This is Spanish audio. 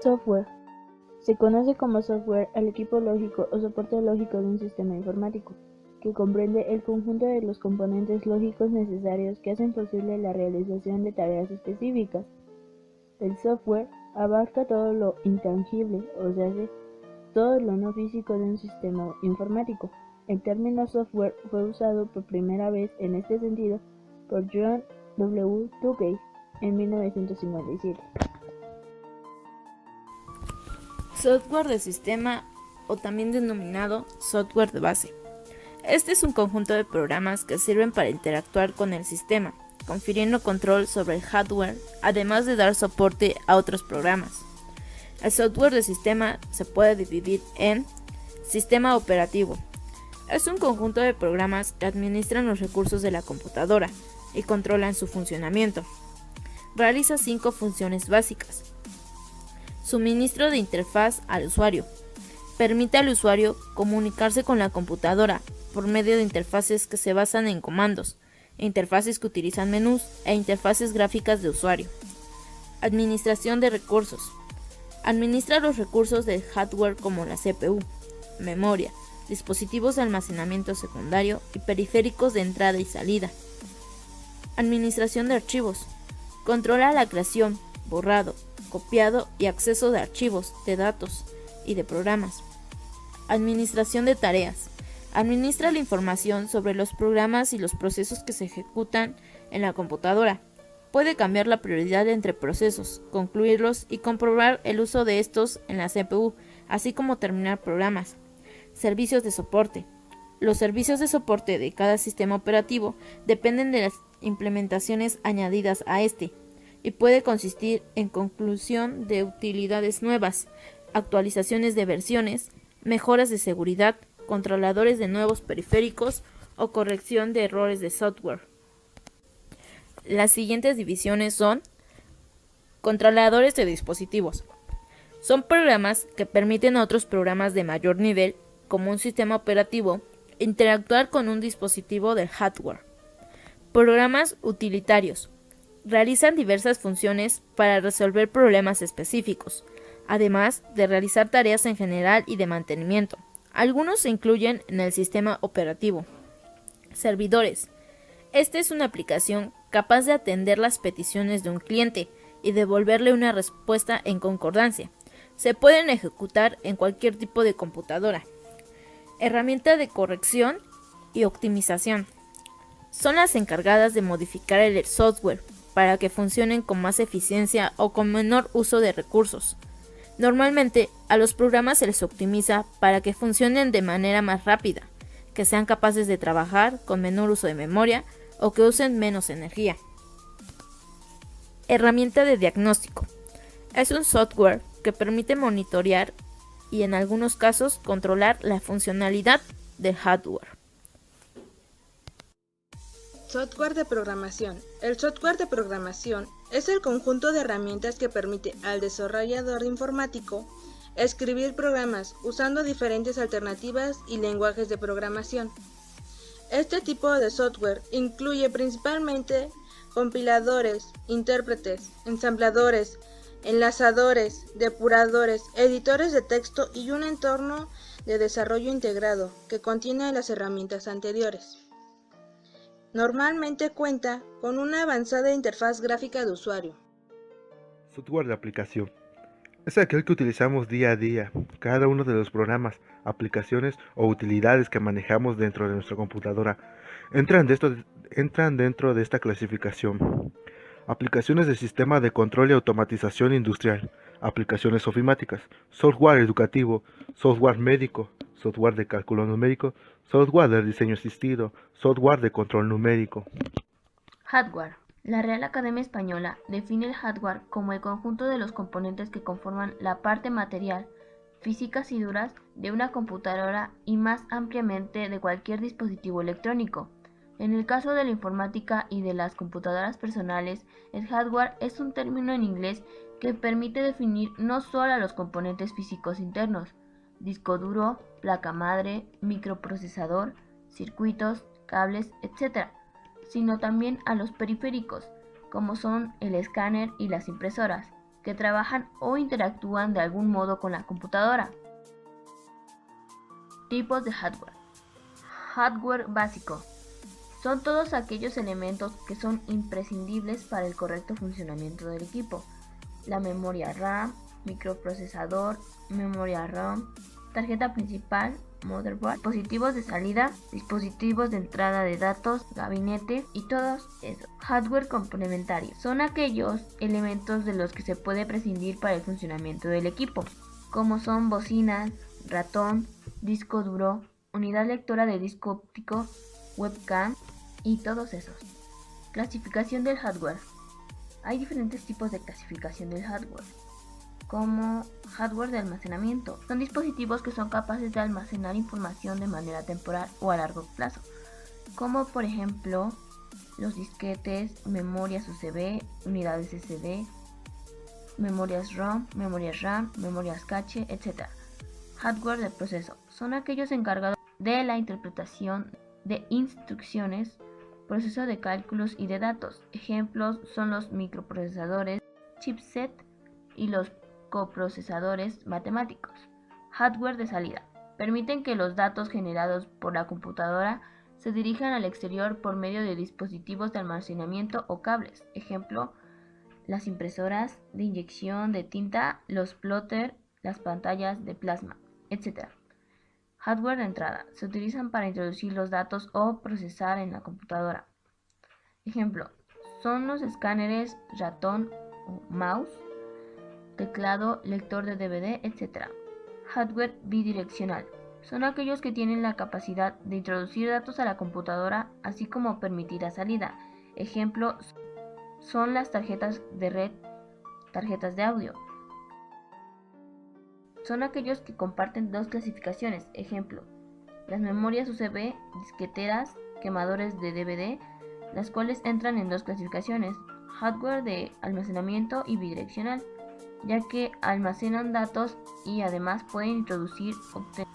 Software. Se conoce como software al equipo lógico o soporte lógico de un sistema informático, que comprende el conjunto de los componentes lógicos necesarios que hacen posible la realización de tareas específicas. El software abarca todo lo intangible, o sea, todo lo no físico de un sistema informático. El término software fue usado por primera vez en este sentido por John W. Tukey en 1957. Software de sistema, o también denominado software de base. Este es un conjunto de programas que sirven para interactuar con el sistema, confiriendo control sobre el hardware, además de dar soporte a otros programas. El software de sistema se puede dividir en sistema operativo. Es un conjunto de programas que administran los recursos de la computadora y controlan su funcionamiento. Realiza 5 funciones básicas. Suministro de interfaz al usuario. Permite al usuario comunicarse con la computadora por medio de interfaces que se basan en comandos, interfaces que utilizan menús e interfaces gráficas de usuario. Administración de recursos. Administra los recursos del hardware como la CPU, memoria, dispositivos de almacenamiento secundario y periféricos de entrada y salida. Administración de archivos. Controla la creación, borrado, copiado y acceso de archivos, de datos y de programas. Administración de tareas. Administra la información sobre los programas y los procesos que se ejecutan en la computadora. Puede cambiar la prioridad entre procesos, concluirlos y comprobar el uso de estos en la CPU, así como terminar programas. Servicios de soporte. Los servicios de soporte de cada sistema operativo dependen de las implementaciones añadidas a este, y puede consistir en conclusión de utilidades nuevas, actualizaciones de versiones, mejoras de seguridad, controladores de nuevos periféricos o corrección de errores de software. Las siguientes divisiones son controladores de dispositivos. Son programas que permiten a otros programas de mayor nivel, como un sistema operativo, interactuar con un dispositivo del hardware. Programas utilitarios. Realizan diversas funciones para resolver problemas específicos, además de realizar tareas en general y de mantenimiento. Algunos se incluyen en el sistema operativo. Servidores. Esta es una aplicación capaz de atender las peticiones de un cliente y devolverle una respuesta en concordancia. Se pueden ejecutar en cualquier tipo de computadora. Herramienta de corrección y optimización. Son las encargadas de modificar el software para que funcionen con más eficiencia o con menor uso de recursos. Normalmente, a los programas se les optimiza para que funcionen de manera más rápida, que sean capaces de trabajar con menor uso de memoria o que usen menos energía. Herramienta de diagnóstico. Es un software que permite monitorear y en algunos casos controlar la funcionalidad del hardware. Software de programación. El software de programación es el conjunto de herramientas que permite al desarrollador informático escribir programas usando diferentes alternativas y lenguajes de programación. Este tipo de software incluye principalmente compiladores, intérpretes, ensambladores, enlazadores, depuradores, editores de texto y un entorno de desarrollo integrado que contiene las herramientas anteriores. Normalmente cuenta con una avanzada interfaz gráfica de usuario. Software de aplicación. Es aquel que utilizamos día a día, cada uno de los programas, aplicaciones o utilidades que manejamos dentro de nuestra computadora entran dentro de esta clasificación. Aplicaciones de sistema de control y automatización industrial, aplicaciones ofimáticas, software educativo, software médico, software de cálculo numérico, software de diseño asistido, software de control numérico. Hardware. La Real Academia Española define el hardware como el conjunto de los componentes que conforman la parte material, físicas y duras de una computadora y más ampliamente de cualquier dispositivo electrónico. En el caso de la informática y de las computadoras personales, el hardware es un término en inglés que permite definir no solo a los componentes físicos internos, disco duro, placa madre, microprocesador, circuitos, cables, etc., sino también a los periféricos, como son el escáner y las impresoras, que trabajan o interactúan de algún modo con la computadora. Tipos de hardware. Hardware básico. Son todos aquellos elementos que son imprescindibles para el correcto funcionamiento del equipo. La memoria RAM, microprocesador, memoria ROM, tarjeta principal, motherboard, dispositivos de salida, dispositivos de entrada de datos, gabinete y todos esos. Hardware complementario. Son aquellos elementos de los que se puede prescindir para el funcionamiento del equipo, como son bocinas, ratón, disco duro, unidad lectora de disco óptico, webcam y todos esos. Clasificación del hardware. Hay diferentes tipos de clasificación del hardware, como hardware de almacenamiento. Son dispositivos que son capaces de almacenar información de manera temporal o a largo plazo, como por ejemplo los disquetes, memorias USB, unidades SD, memorias ROM, memorias RAM, memorias cache, etc. Hardware de proceso. Son aquellos encargados de la interpretación de instrucciones, proceso de cálculos y de datos. Ejemplos son los microprocesadores, chipset y los coprocesadores matemáticos. Hardware de salida. Permiten que los datos generados por la computadora se dirijan al exterior por medio de dispositivos de almacenamiento o cables. Ejemplo, las impresoras de inyección de tinta, los plotter, las pantallas de plasma, etc. Hardware de entrada. Se utilizan para introducir los datos o procesar en la computadora. Ejemplo, son los escáneres, ratón o mouse, teclado, lector de DVD, etc. Hardware bidireccional. Son aquellos que tienen la capacidad de introducir datos a la computadora, así como permitir la salida. Ejemplo, son las tarjetas de red, tarjetas de audio. Son aquellos que comparten dos clasificaciones. Ejemplo, las memorias USB, disqueteras, quemadores de DVD, las cuales entran en dos clasificaciones, hardware de almacenamiento y bidireccional, ya que almacenan datos y además pueden introducir, obtener